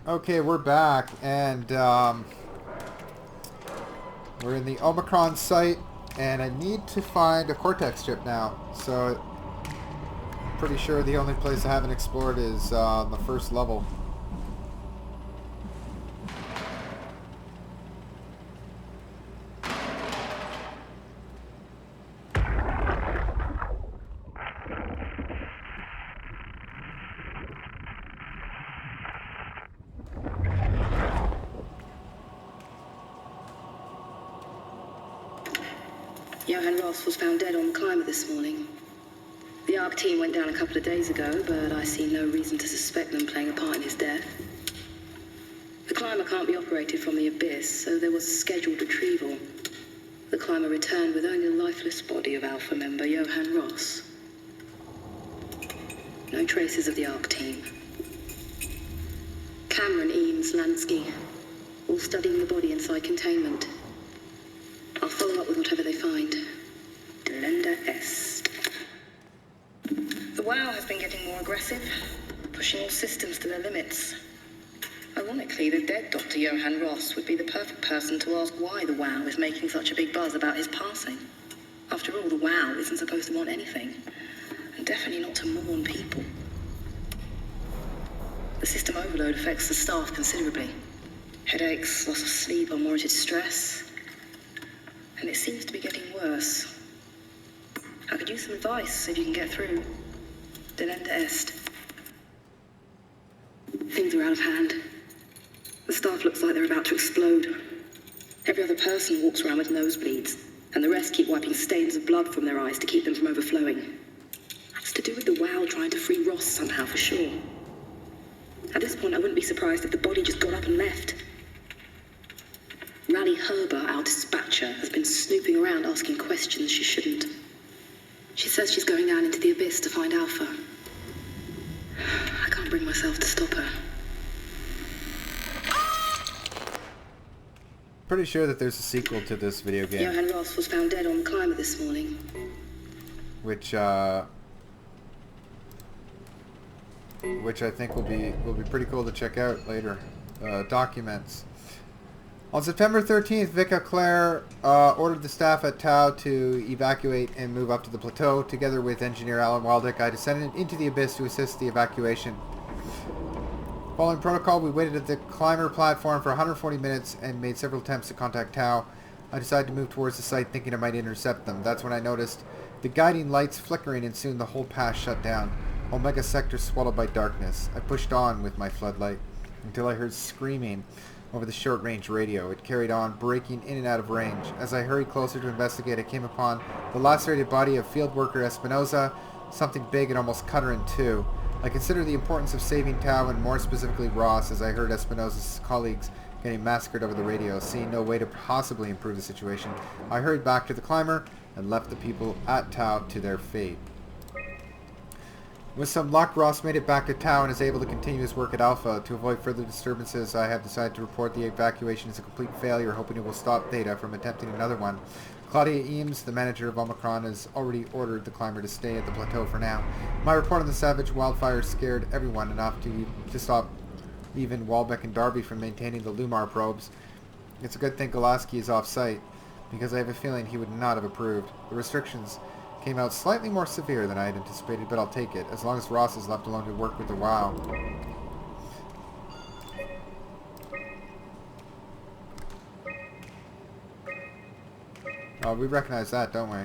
Okay, we're back, and we're in the Omicron site, and I need to find a Cortex chip now. So, I'm pretty sure the only place I haven't explored is the first level. Johann Ross was found dead on the climber this morning. The ARC team went down a couple of days ago, but I see no reason to suspect them playing a part in his death. The climber can't be operated from the abyss, so there was a scheduled retrieval. The climber returned with only the lifeless body of Alpha member Johann Ross. No traces of the ARC team. Cameron, Eames, Lansky, all studying the body inside containment. I'll follow up with whatever they find. Delenda Est. The WoW has been getting more aggressive, pushing all systems to their limits. Ironically, the dead Dr. Johann Ross would be the perfect person to ask why the WoW is making such a big buzz about his passing. After all, the WoW isn't supposed to want anything, and definitely not to mourn people. The system overload affects the staff considerably. Headaches, loss of sleep, unwarranted stress. And it seems to be getting worse. I could use some advice if you can get through. Delenda Est. Things are out of hand. The staff looks like they're about to explode. Every other person walks around with nosebleeds, and the rest keep wiping stains of blood from their eyes to keep them from overflowing. That's to do with the WoW trying to free Ross somehow, for sure. At this point, I wouldn't be surprised if the body just got up and left. Rally Herber, our dispatcher, has been snooping around asking questions she shouldn't. She says she's going down into the abyss to find Alpha. I can't bring myself to stop her. Pretty sure that there's a sequel to this video game. Johann Ross was found dead on the climber this morning. Which I think will be pretty cool to check out later. Documents. On September 13th, Vic Claire ordered the staff at Tau to evacuate and move up to the plateau. Together with engineer Alan Waldeck, I descended into the abyss to assist the evacuation. Following protocol, we waited at the climber platform for 140 minutes and made several attempts to contact Tau. I decided to move towards the site thinking I might intercept them. That's when I noticed the guiding lights flickering, and soon the whole pass shut down. Omega sector swallowed by darkness. I pushed on with my floodlight until I heard screaming over the short-range radio. It carried on, breaking in and out of range. As I hurried closer to investigate, I came upon the lacerated body of field worker Espinosa. Something big and almost cut her in two. I considered the importance of saving Tau, and more specifically Ross, as I heard Espinosa's colleagues getting massacred over the radio. Seeing no way to possibly improve the situation, I hurried back to the climber and left the people at Tau to their fate. With some luck, Ross made it back to Tau and is able to continue his work at Alpha. To avoid further disturbances, I have decided to report the evacuation as a complete failure, hoping it will stop Theta from attempting another one. Claudia Eames, the manager of Omicron, has already ordered the climber to stay at the plateau for now. My report on the savage wildfire scared everyone enough to stop even Walbeck and Darby from maintaining the Lumar probes. It's a good thing Golaski is off-site, because I have a feeling he would not have approved. The restrictions came out slightly more severe than I had anticipated, but I'll take it, as long as Ross is left alone to work with the WoW. Oh, we recognize that, don't we?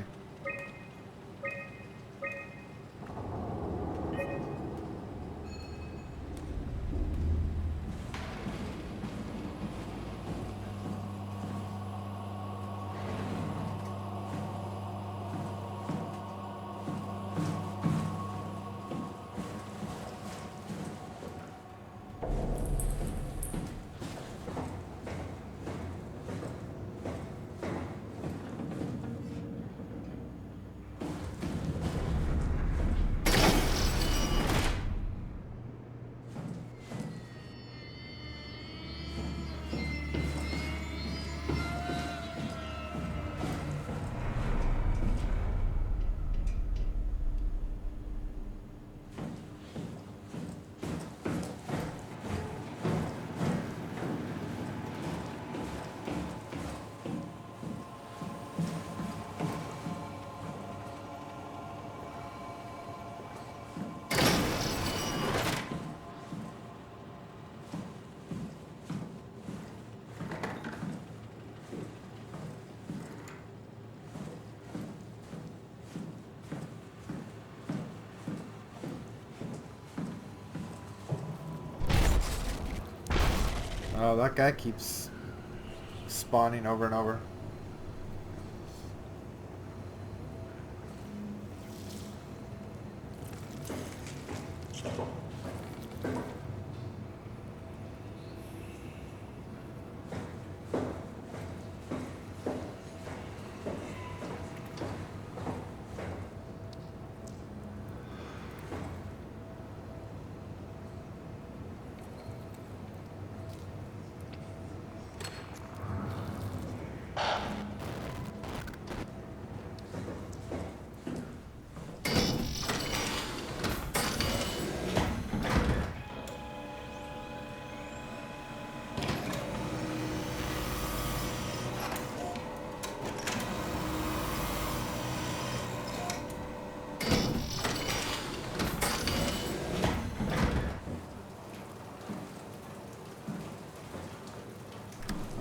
Oh, that guy keeps spawning over and over.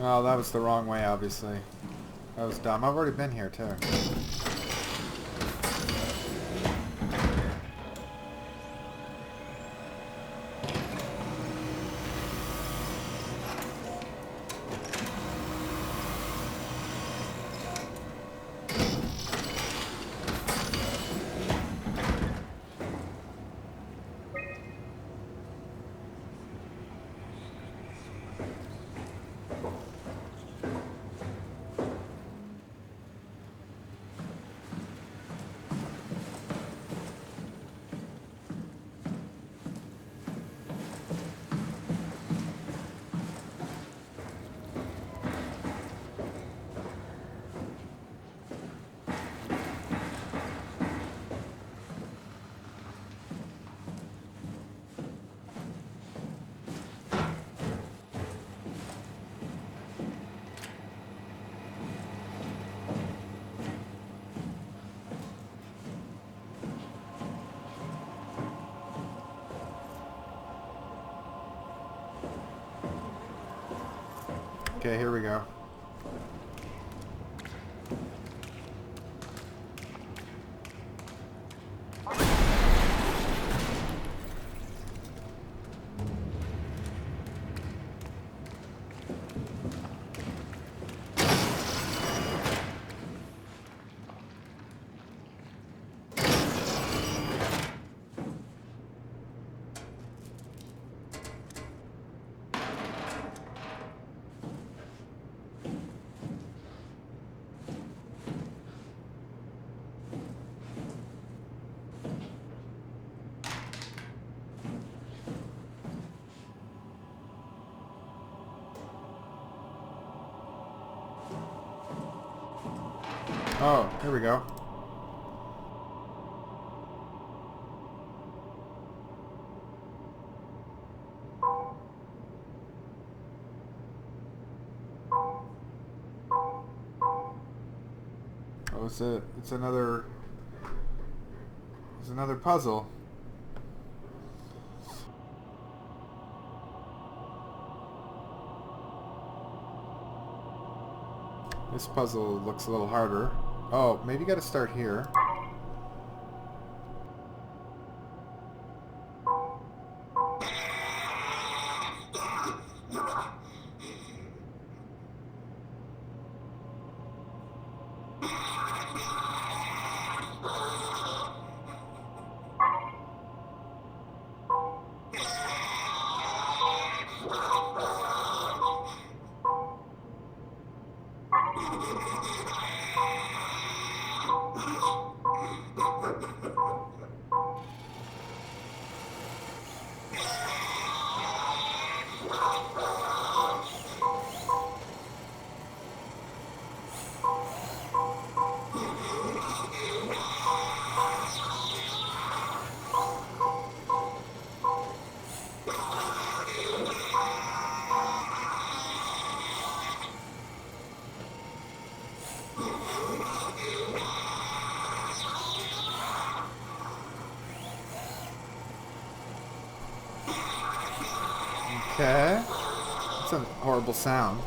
Oh, that was the wrong way, obviously. That was dumb. I've already been here, too. Okay, here we go. Oh, here we go. Oh, it's another puzzle. This puzzle looks a little harder. Oh, maybe you gotta start here. Okay. That's a horrible sound.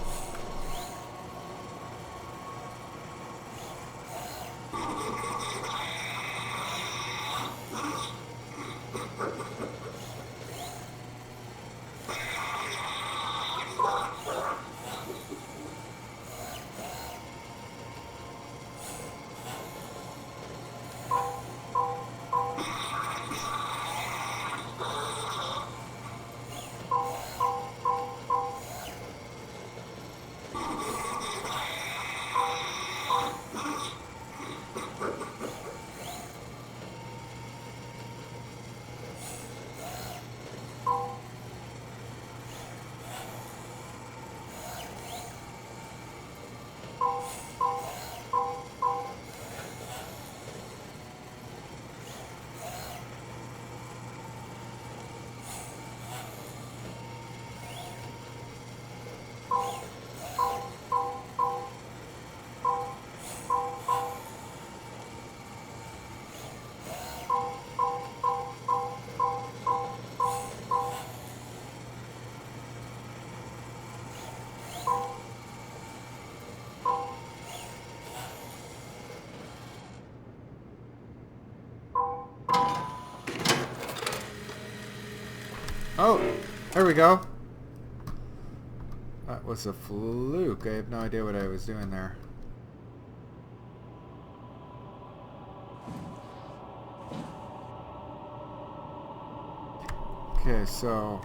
Oh, there we go. That was a fluke. I have no idea what I was doing there. Okay, so...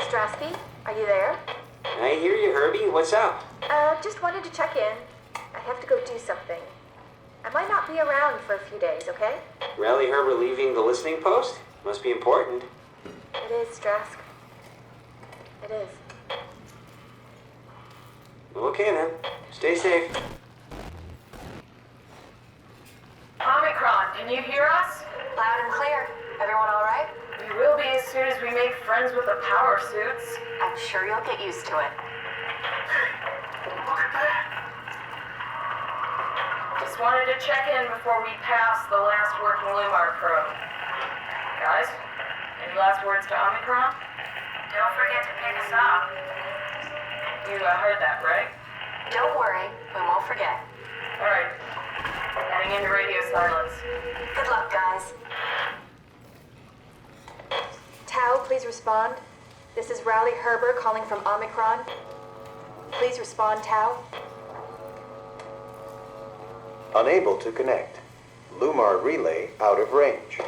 Strasky, are you there? I hear you, Herbie. What's up? Just wanted to check in. I have to go do something. I might not be around for a few days, okay? Rally Herbert leaving the listening post? Must be important. It is, Strask. It is. Okay then. Stay safe. Omicron, can you hear us? Loud and clear. Everyone all right? We will be as soon as we make friends with the power suits. I'm sure you'll get used to it. Look at that. Just wanted to check in before we pass the last working Lumar probe. Guys, any last words to Omicron? Don't forget to pick us up. You heard that, right? Don't worry, we won't forget. Alright. Heading into radio silence. Good luck, guys. Tau, please respond. This is Rowley Herber calling from Omicron. Please respond, Tau. Unable to connect. Lumar relay out of range.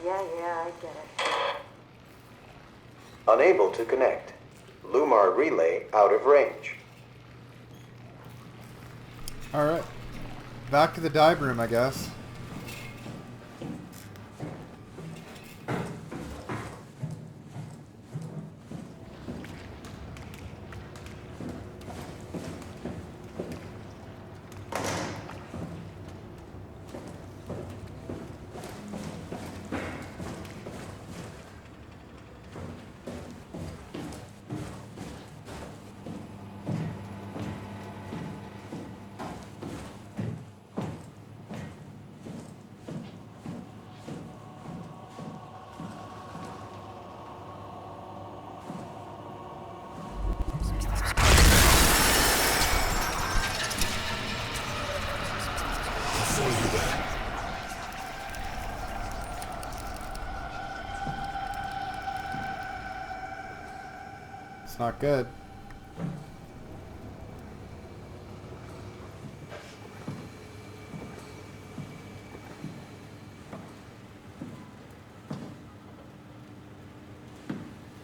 Yeah, I get it. Unable to connect. Lumar relay out of range. Alright. Back to the dive room, I guess. It's not good.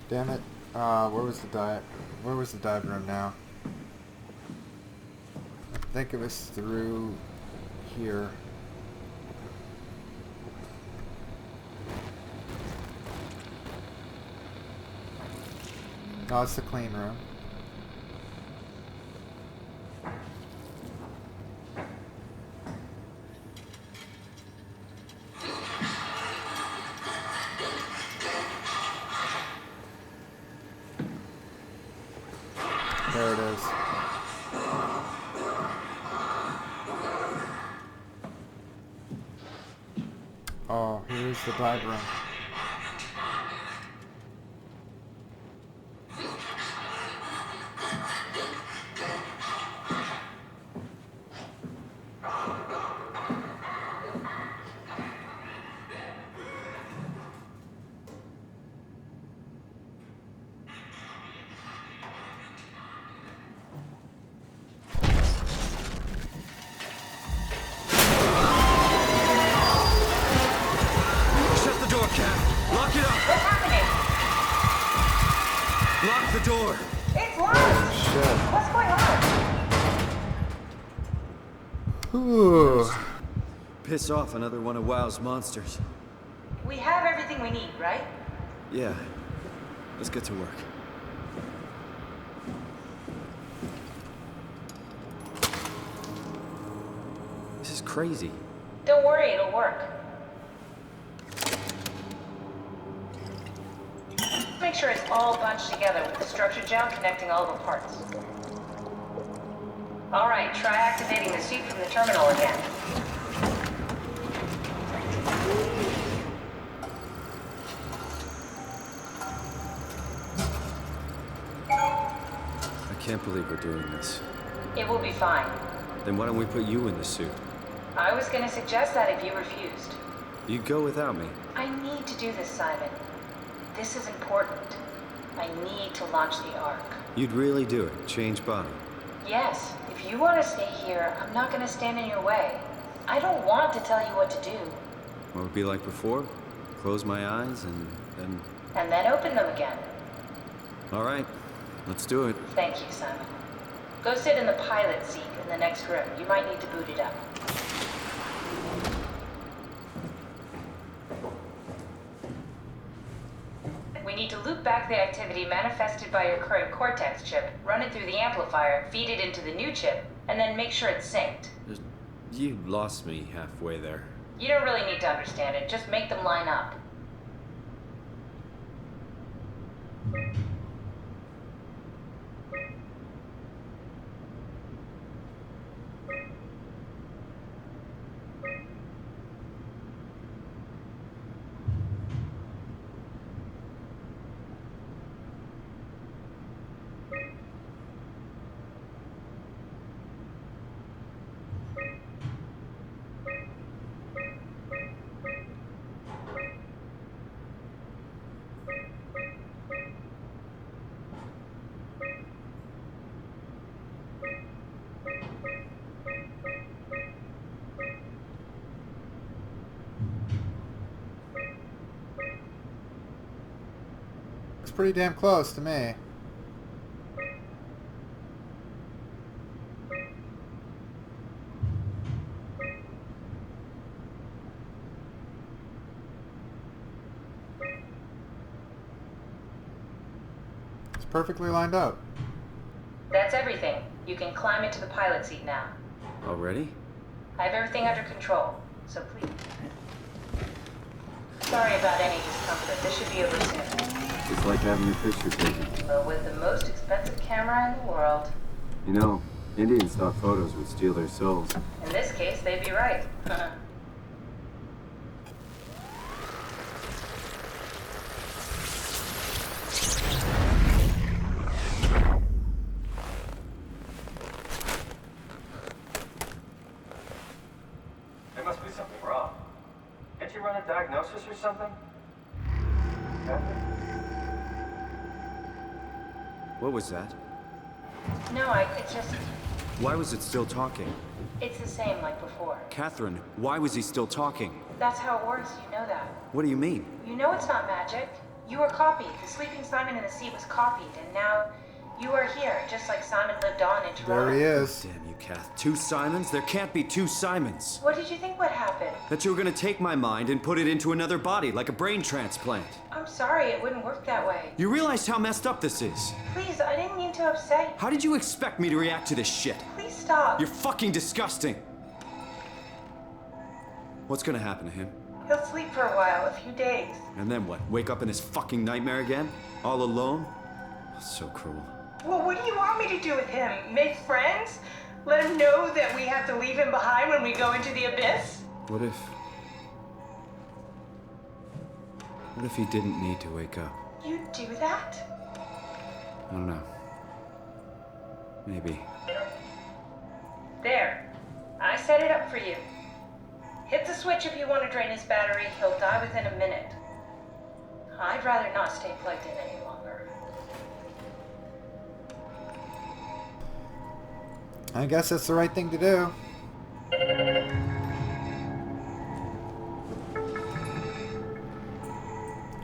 Damn it. Where was the dive room now? I think it was through here. No, it's the clean room. There it is. Oh, here's the dive room. Shut the door, Captain. Lock the door! It's locked! Shit. What's going on? Ooh. Piss off another one of WoW's monsters. We have everything we need, right? Yeah. Let's get to work. This is crazy. Don't worry, it'll work. Make sure it's all bunched together with the structure gel connecting all the parts. All right, try activating the suit from the terminal again. I can't believe we're doing this. It will be fine. Then why don't we put you in the suit? I was gonna suggest that if you refused. You'd go without me. I need to do this, Simon. This is important. I need to launch the Ark. You'd really do it. Change body. Yes, if you want to stay here, I'm not gonna stand in your way. I don't want to tell you what to do. What would it be like before? Close my eyes and then... And then open them again. All right. Let's do it. Thank you, Simon. Go sit in the pilot seat in the next room. You might need to boot it up. We need to loop back the activity manifested by your current Cortex chip, run it through the amplifier, feed it into the new chip, and then make sure it's synced. You lost me halfway there. You don't really need to understand it, just make them line up. It's pretty damn close to me. It's perfectly lined up. That's everything. You can climb into the pilot seat now. Already? I have everything under control, so please. Sorry about any discomfort. This should be over soon. It's like having your picture taken. But with the most expensive camera in the world. You know, Indian stock photos would steal their souls. In this case, they'd be right. There must be something wrong. Can't you run a diagnosis or something? What was that? No, it's just... Why was it still talking? It's the same like before. Catherine, why was he still talking? That's how it works, you know that. What do you mean? You know it's not magic. You were copied. The sleeping Simon in the seat was copied, and now you are here, just like Simon lived on in Toronto. There he is. Damn you, Kath. Two Simons? There can't be two Simons. What did you think would happen? That you were gonna take my mind and put it into another body, like a brain transplant. I'm sorry, it wouldn't work that way. You realize how messed up this is? Please, I didn't mean to upset you. How did you expect me to react to this shit? Please stop. You're fucking disgusting. What's gonna happen to him? He'll sleep for a while, a few days. And then what? Wake up in this fucking nightmare again? All alone? So cruel. Well, what do you want me to do with him? Make friends? Let him know that we have to leave him behind when we go into the abyss? What if he didn't need to wake up? You'd do that? I don't know. Maybe. There. I set it up for you. Hit the switch if you want to drain his battery. He'll die within a minute. I'd rather not stay plugged in any longer. I guess that's the right thing to do.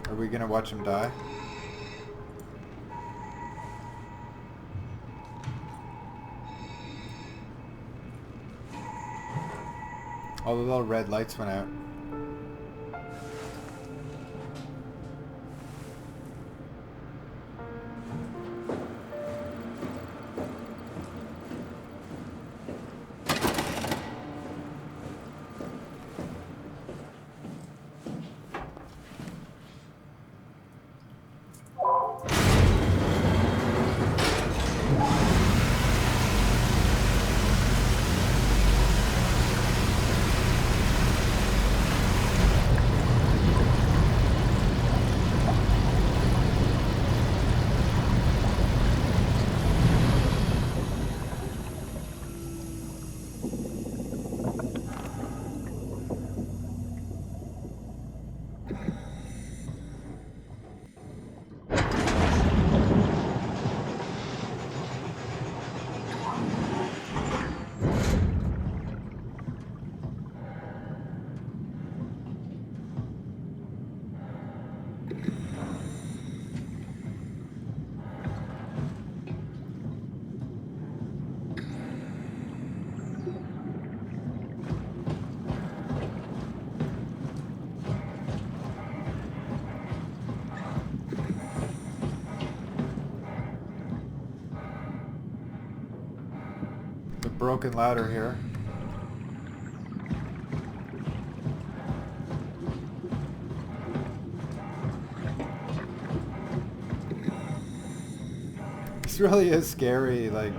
Are we gonna watch him die? All the little red lights went out. The broken ladder here. This really is scary. Like,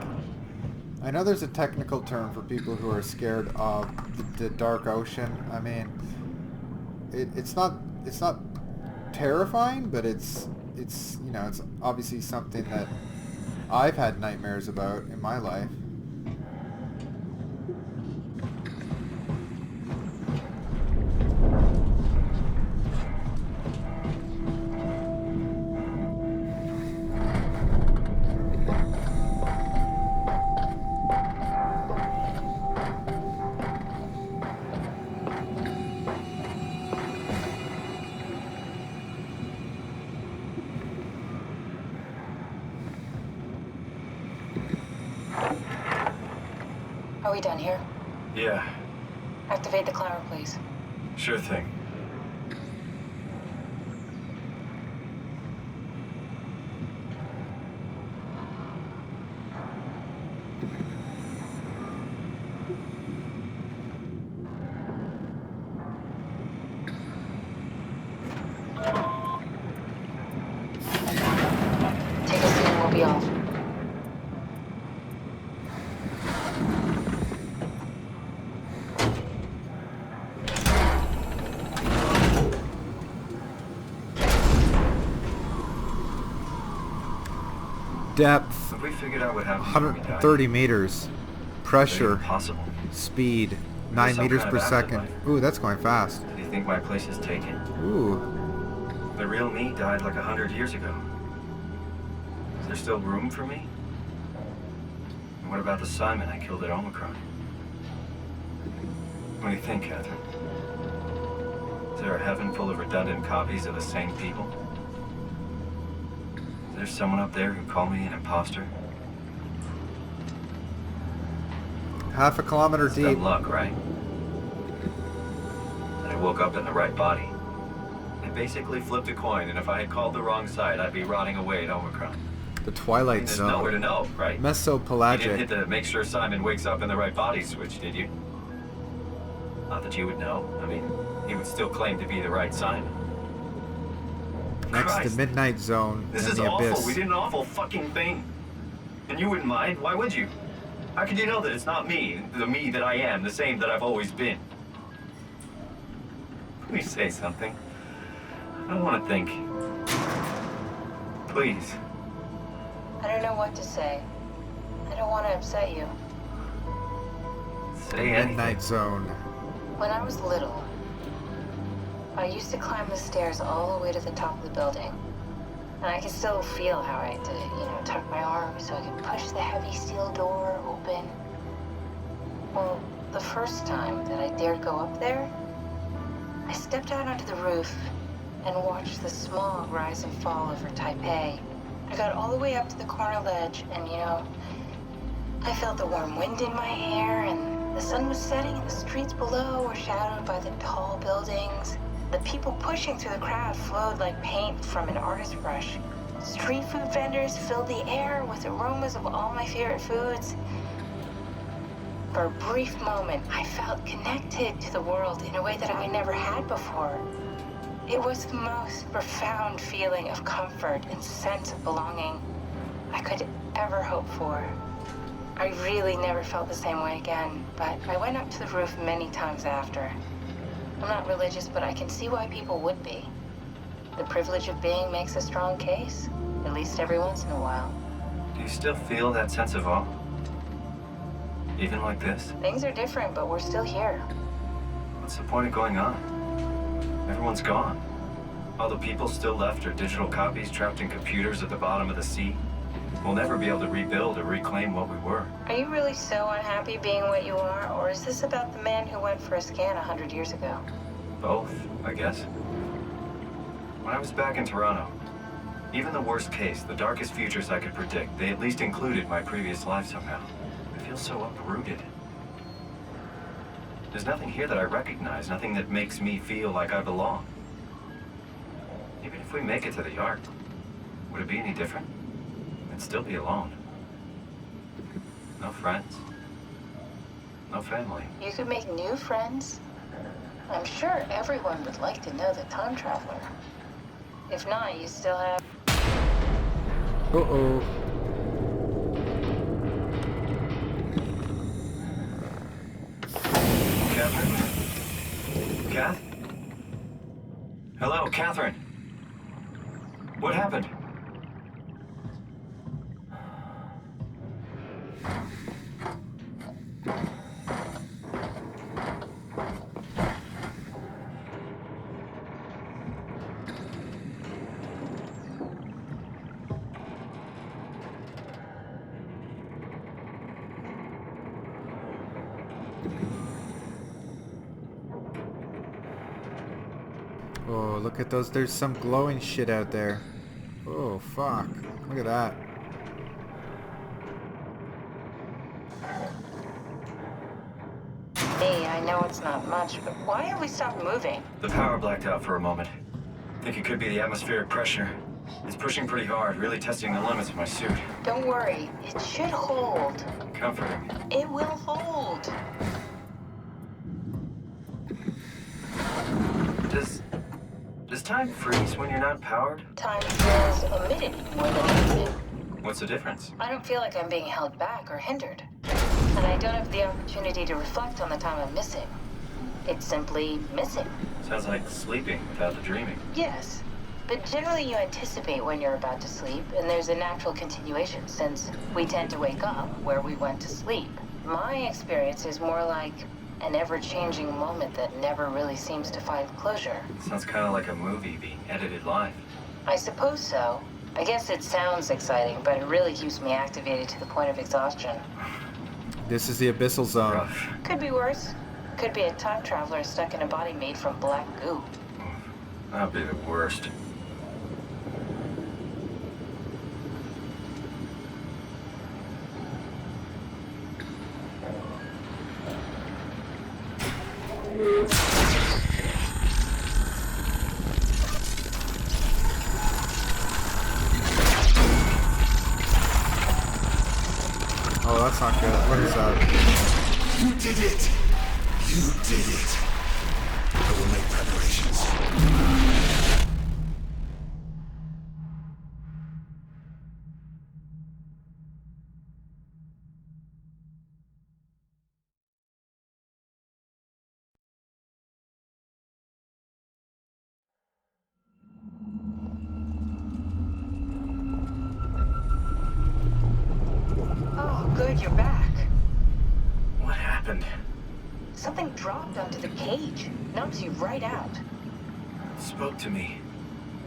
I know there's a technical term for people who are scared of the dark ocean. I mean, it's not terrifying, but it's you know, it's obviously something that I've had nightmares about in my life. Are we done here? Yeah, Activate the climber, please. sure thing. Take a seat and we'll be off. Depth, Have we figured out what happened when we died? 130 meters. Is that Pressure, even possible? speed, 9 some meters kind per of second. afterlife. Ooh, that's going fast. Do you think my place is taken? Ooh. The real me died like 100 years ago. Is there still room for me? And what about the Simon I killed at Omicron? What do you think, Catherine? Is there a heaven full of redundant copies of the same people? Is there someone up there who called me an imposter? Half a kilometer It's deep. dumb luck, right? That I woke up in the right body. I basically flipped a coin, and if I had called the wrong side, I'd be rotting away at Omicron. The Twilight There's nowhere to Zone. know, right? You didn't Mesopelagic. hit the make sure Simon wakes up in the right body switch, did you? Not that you would know. I mean, he would still claim to be the right Simon. Next to Christ. Midnight Zone This and is the awful. Abyss. We did an awful fucking thing. And you wouldn't mind? Why would you? How could you know that it's not me, the me that I am, the same that I've always been? Please say something. I don't want to think. Please. I don't know what to say. I don't want to upset you. Say anything. Midnight Zone. When I was little, I used to climb the stairs all the way to the top of the building. And I can still feel how I had to, tuck my arm so I could push the heavy steel door open. Well, the first time that I dared go up there, I stepped out onto the roof and watched the smog rise and fall over Taipei. I got all the way up to the corner ledge and, I felt the warm wind in my hair and The sun was setting and the streets below were shadowed by the tall buildings. The people pushing through the crowd flowed like paint from an artist's brush. Street food vendors filled the air with aromas of all my favorite foods. For a brief moment, I felt connected to the world in a way that I never had before. It was the most profound feeling of comfort and sense of belonging I could ever hope for. I really never felt the same way again, but I went up to the roof many times after. I'm not religious, but I can see why people would be. The privilege of being makes a strong case, at least every once in a while. Do you still feel that sense of awe? Even like this? Things are different, but we're still here. What's the point of going on? Everyone's gone. All the people still left are digital copies trapped in computers at the bottom of the sea. We'll never be able to rebuild or reclaim what we were. Are you really so unhappy being what you are, or is this about the man who went for a scan 100 years ago? Both, I guess. When I was back in Toronto, even the worst case, the darkest futures I could predict, they at least included my previous life somehow. I feel so uprooted. There's nothing here that I recognize, nothing that makes me feel like I belong. Even if we make it to the Ark, would it be any different? I'd still be alone. No friends. No family. You could make new friends. I'm sure everyone would like to know the time traveler. If not, you still have... Uh-oh. Catherine? Kath? Hello, Catherine. What happened? Oh, look at those. There's some glowing shit out there. Oh, fuck. Look at that. Hey, I know it's not much, but why have we stopped moving? The power blacked out for a moment. Think it could be the atmospheric pressure. It's pushing pretty hard, really testing the limits of my suit. Don't worry, it should hold. Comforting. It will hold. Does time freeze when you're not powered? Time feels omitted more than anything. What's the difference? I don't feel like I'm being held back or hindered. And I don't have the opportunity to reflect on the time I'm missing. It's simply missing. Sounds like sleeping without the dreaming. Yes, but generally you anticipate when you're about to sleep, and there's a natural continuation since we tend to wake up where we went to sleep. My experience is more like an ever-changing moment that never really seems to find closure. Sounds kind of like a movie being edited live. I suppose so. I guess it sounds exciting, but it really keeps me activated to the point of exhaustion. This is the abyssal zone. Rough. Could be worse. Could be a time traveler stuck in a body made from black goo. That'd be the worst. Oh, that's not good. What is that? You did it! You did it! I will make preparations. Oh, good, you're back. What happened? Something dropped onto the cage. Knocks you right out. It spoke to me.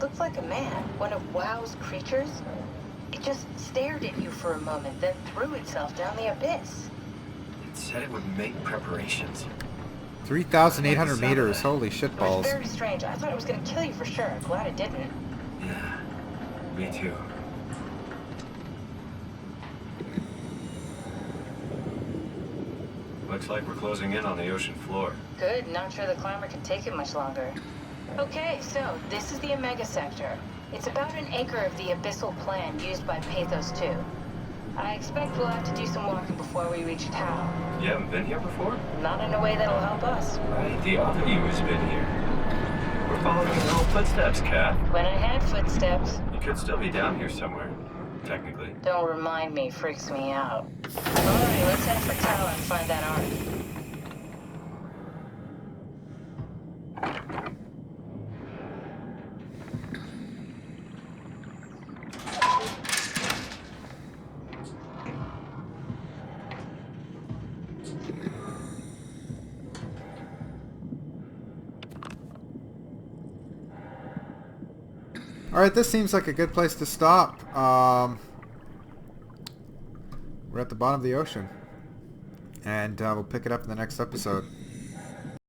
Looked like a man, one of WoW's creatures. It just stared at you for a moment, then threw itself down the abyss. It said it would make preparations. 3,800 meters. Holy shit It was balls. very strange. I thought it was going to kill you for sure. I'm glad it didn't. Yeah, me too. Looks like we're closing in on the ocean floor. Good, not sure the climber can take it much longer. Okay, so this is the Omega Sector. It's about an acre of the abyssal plan used by Pathos 2. I expect we'll have to do some walking before we reach Tau. You haven't been here before? Not in a way that'll help us. Right, the other you has been here. We're following your little footsteps, Kat. When I had footsteps. You could still be down here somewhere, technically. Don't remind me, freaks me out. Alright, let's head for Tau and find that ark. Alright, this seems like a good place to stop. We're at the bottom of the ocean. And we'll pick it up in the next episode.